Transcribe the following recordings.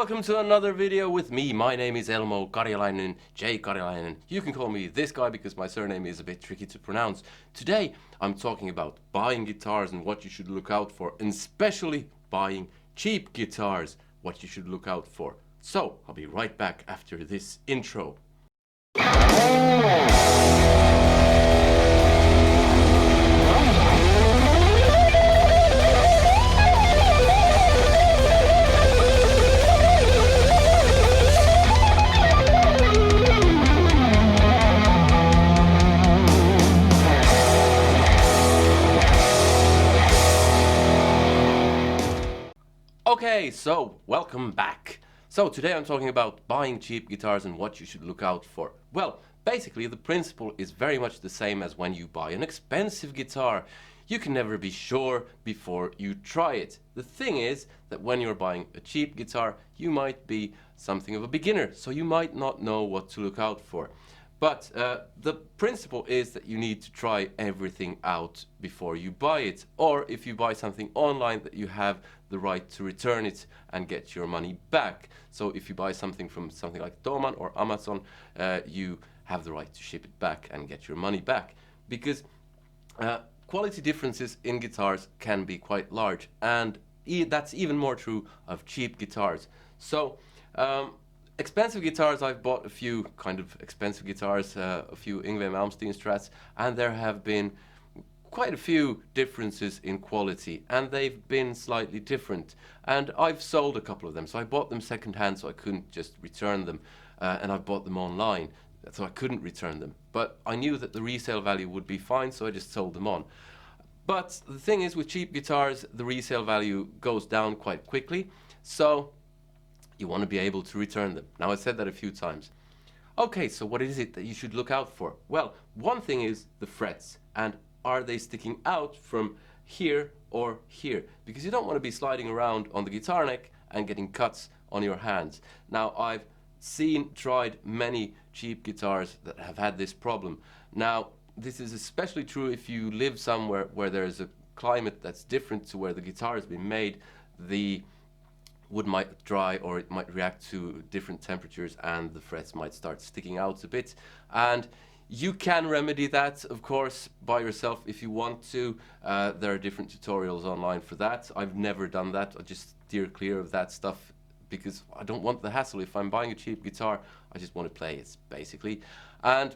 welcome to another video with me. My name is Elmo Karjalainen, J. Karjalainen. You can call me this guy because my surname is a bit tricky to pronounce. Today I'm talking about buying guitars and what you should look out for, and especially buying cheap guitars, what you should look out for. So I'll be right back after this intro. Okay, so welcome back. So today I'm talking about buying cheap guitars and what you should look out for. Well, basically the principle is very much the same as when you buy an expensive guitar. You can never be sure before you try it. The thing is that when you're buying a cheap guitar, you might be something of a beginner, so you might not know what to look out for. But the principle is that you need to try everything out before you buy it. Or if you buy something online, that you have the right to return it and get your money back. So if you buy something from something like Thomann or Amazon, you have the right to ship it back and get your money back. Because quality differences in guitars can be quite large, and that's even more true of cheap guitars. So expensive guitars, I've bought a few kind of expensive guitars, a few Yngwie Malmsteen Strats, and there have been quite a few differences in quality, and they've been slightly different. And I've sold a couple of them, so I bought them secondhand, so I couldn't just return them, and I've bought them online, so I couldn't return them. But I knew that the resale value would be fine, so I just sold them on. But the thing is, with cheap guitars, the resale value goes down quite quickly, so you want to be able to return them. Now, I said that a few times. Okay, so what is it that you should look out for? Well, one thing is the frets, and are they sticking out from here or here? Because you don't want to be sliding around on the guitar neck and getting cuts on your hands. Now, I've tried many cheap guitars that have had this problem. Now, this is especially true if you live somewhere where there is a climate that's different to where the guitar has been made. The wood might dry, or it might react to different temperatures, and the frets might start sticking out a bit. And you can remedy that, of course, by yourself if you want to. There are different tutorials online for that. I've never done that. I just steer clear of that stuff because I don't want the hassle. If I'm buying a cheap guitar, I just want to play it, basically. And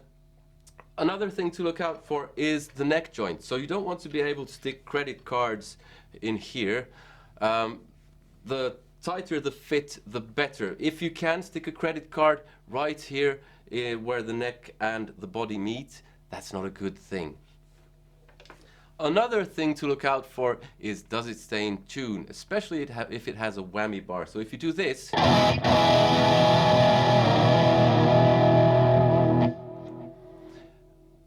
another thing to look out for is the neck joint. So you don't want to be able to stick credit cards in here. The tighter the fit, the better. If you can stick a credit card right here where the neck and the body meet, that's not a good thing. Another thing to look out for is, does it stay in tune, especially if it has a whammy bar. So if you do this,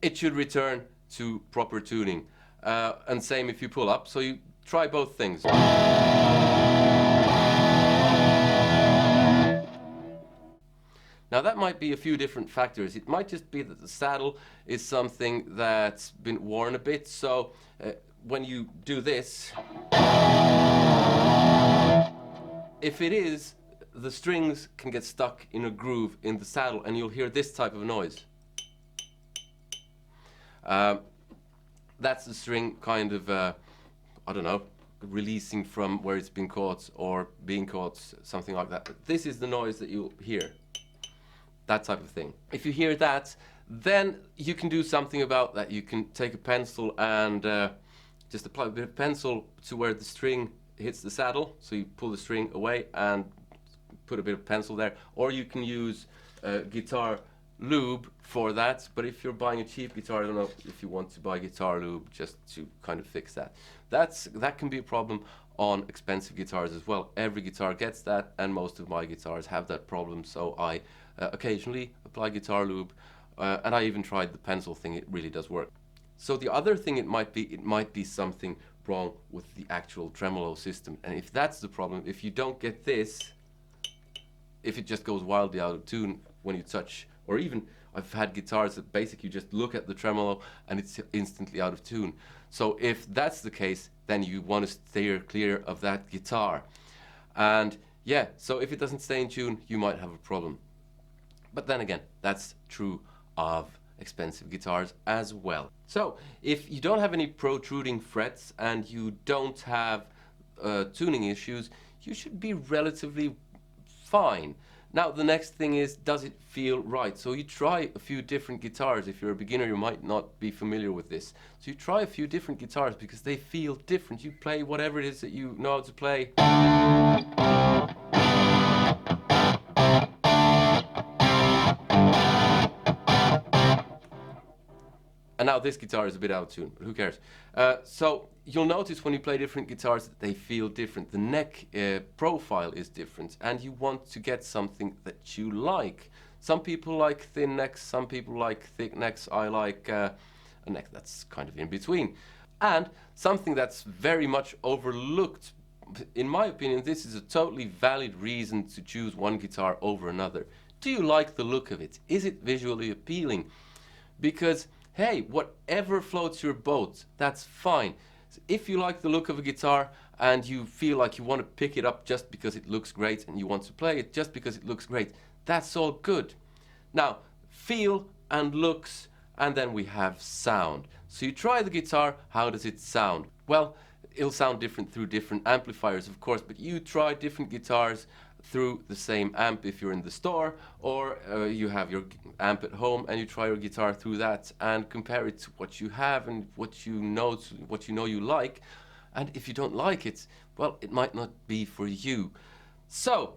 it should return to proper tuning. And same if you pull up, so you try both things. Now, that might be a few different factors. It might just be that the saddle is something that's been worn a bit, so when you do this, if it is, the strings can get stuck in a groove in the saddle, and you'll hear this type of noise. That's the string kind of, I don't know, releasing from where it's been caught or being caught, something like that. But this is the noise that you'll hear. That type of thing. If you hear that, then you can do something about that. You can take a pencil and just apply a bit of pencil to where the string hits the saddle. So you pull the string away and put a bit of pencil there. Or you can use guitar lube for that. But if you're buying a cheap guitar, I don't know if you want to buy guitar lube just to kind of fix that. That can be a problem on expensive guitars as well. Every guitar gets that, and most of my guitars have that problem, so I occasionally apply guitar lube, and I even tried the pencil thing. It really does work. So the other thing it might be something wrong with the actual tremolo system, and if that's the problem, if you don't get this, if it just goes wildly out of tune when you touch, or even I've had guitars that basically just look at the tremolo and it's instantly out of tune. So if that's the case, then you want to steer clear of that guitar. And Yeah, so if it doesn't stay in tune, you might have a problem. But then again, that's true of expensive guitars as well. So if you don't have any protruding frets and you don't have tuning issues, you should be relatively fine. Now the next thing is, does it feel right? So you try a few different guitars. If you're a beginner, you might not be familiar with this. So you try a few different guitars because they feel different. You play whatever it is that you know how to play. And now this guitar is a bit out of tune, but who cares? So you'll notice when you play different guitars that they feel different. The neck profile is different, and you want to get something that you like. Some people like thin necks, some people like thick necks. I like a neck that's kind of in between. And something that's very much overlooked, in my opinion, this is a totally valid reason to choose one guitar over another. Do you like the look of it? Is it visually appealing? Because hey, whatever floats your boat, that's fine. If you like the look of a guitar and you feel like you want to pick it up just because it looks great and you want to play it just because it looks great, that's all good. Now, feel and looks, and then we have sound. So you try the guitar, how does it sound? Well, it'll sound different through different amplifiers, of course, but you try different guitars through the same amp if you're in the store, or you have your amp at home and you try your guitar through that and compare it to what you have and what you know you like. And if you don't like it, well, it might not be for you. So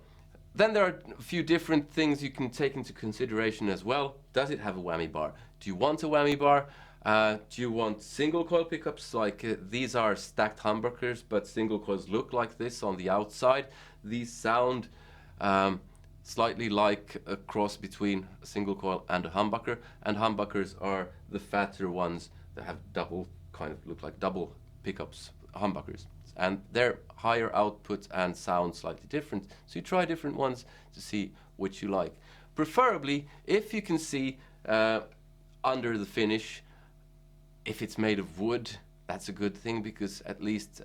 then there are a few different things you can take into consideration as well. Does it have a whammy bar? Do you want a whammy bar? Do you want single coil pickups? Like these are stacked humbuckers, but single coils look like this on the outside. These sound slightly like a cross between a single coil and a humbucker, and humbuckers are the fatter ones that have double, kind of look like double pickups, humbuckers. And they're higher output and sound slightly different. So you try different ones to see which you like. Preferably, if you can see under the finish, if it's made of wood, that's a good thing, because at least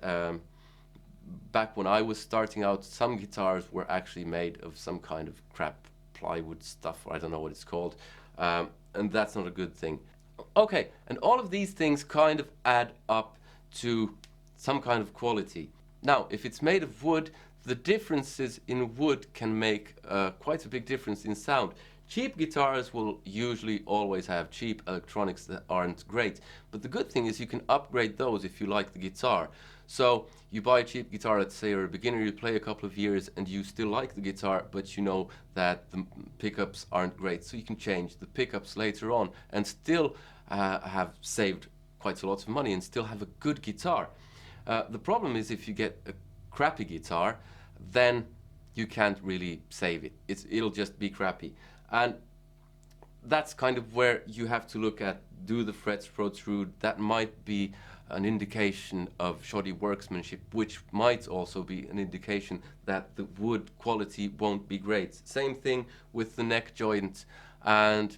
back when I was starting out, some guitars were actually made of some kind of crap plywood stuff, or I don't know what it's called, and that's not a good thing. Okay, and all of these things kind of add up to some kind of quality. Now, if it's made of wood, the differences in wood can make quite a big difference in sound. Cheap guitars will usually always have cheap electronics that aren't great, but the good thing is you can upgrade those if you like the guitar. So you buy a cheap guitar, let's say you're a beginner, you play a couple of years and you still like the guitar, but you know that the pickups aren't great, so you can change the pickups later on and still have saved quite a lot of money and still have a good guitar. The problem is if you get a crappy guitar, then you can't really save it. It'll just be crappy. And that's kind of where you have to look at, do the frets protrude? That might be an indication of shoddy workmanship, which might also be an indication that the wood quality won't be great. Same thing with the neck joint. And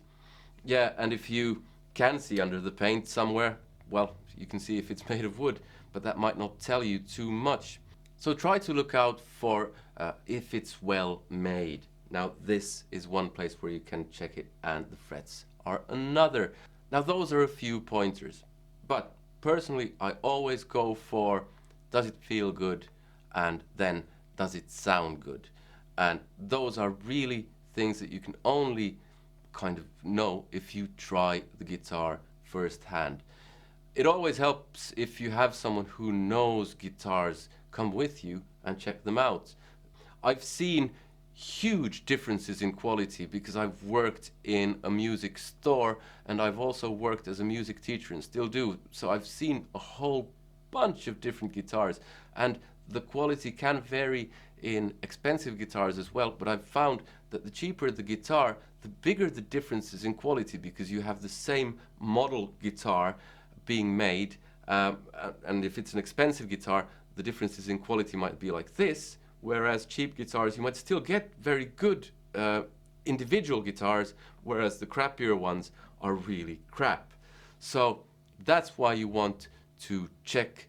yeah, and if you can see under the paint somewhere, well, you can see if it's made of wood, but that might not tell you too much. So try to look out for if it's well made. Now this is one place where you can check it, and the frets are another. Now those are a few pointers, but personally I always go for, does it feel good, and then does it sound good? And those are really things that you can only kind of know if you try the guitar firsthand. It always helps if you have someone who knows guitars come with you and check them out. I've seen huge differences in quality because I've worked in a music store and I've also worked as a music teacher and still do. So I've seen a whole bunch of different guitars, and the quality can vary in expensive guitars as well, but I've found that the cheaper the guitar, the bigger the differences in quality, because you have the same model guitar being made, and if it's an expensive guitar, the differences in quality might be like this, whereas cheap guitars, you might still get very good individual guitars, whereas the crappier ones are really crap. So that's why you want to check,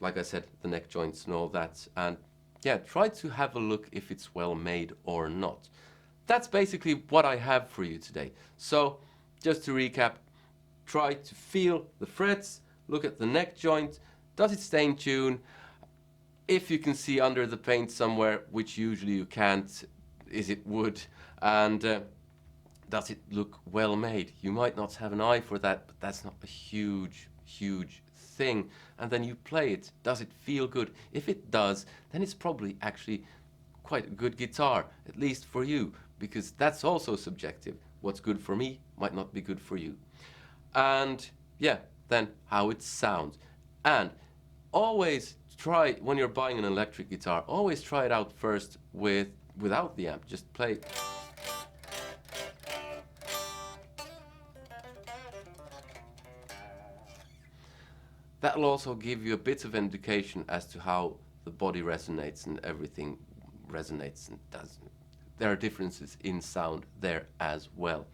like I said, the neck joints and all that. And yeah, try to have a look if it's well made or not. That's basically what I have for you today. So just to recap, try to feel the frets, look at the neck joint, does it stay in tune? If you can see under the paint somewhere, which usually you can't, is it wood? And does it look well made? You might not have an eye for that, but that's not a huge thing. And then you play it. Does it feel good? If it does, then it's probably actually quite a good guitar, at least for you, because that's also subjective. What's good for me might not be good for you. And yeah, then how it sounds. And always try, when you're buying an electric guitar, always try it out first without the amp. Just play. That'll also give you a bit of indication as to how the body resonates and everything resonates and does. There are differences in sound there as well.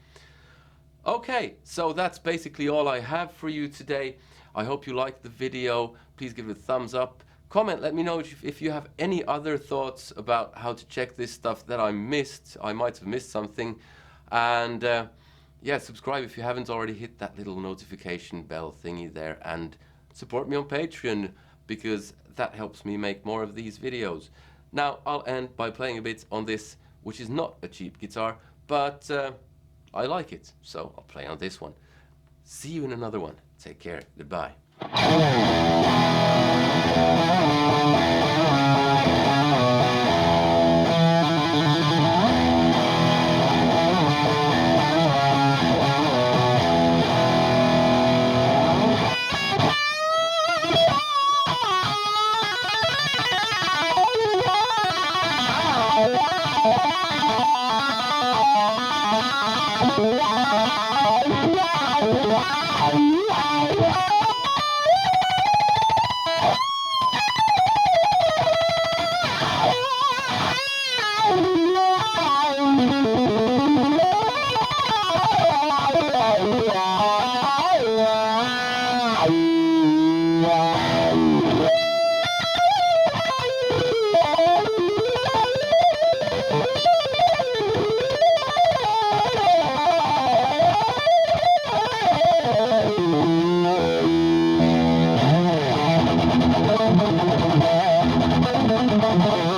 Okay, so that's basically all I have for you today. I hope you liked the video. Please give it a thumbs up. Comment, let me know if you have any other thoughts about how to check this stuff that I missed. I might have missed something. And yeah, subscribe if you haven't already. Hit that little notification bell thingy there, and support me on Patreon, because that helps me make more of these videos. Now, I'll end by playing a bit on this, which is not a cheap guitar, but I like it, so I'll play on this one. See you in another one. Take care. Goodbye. Thank you.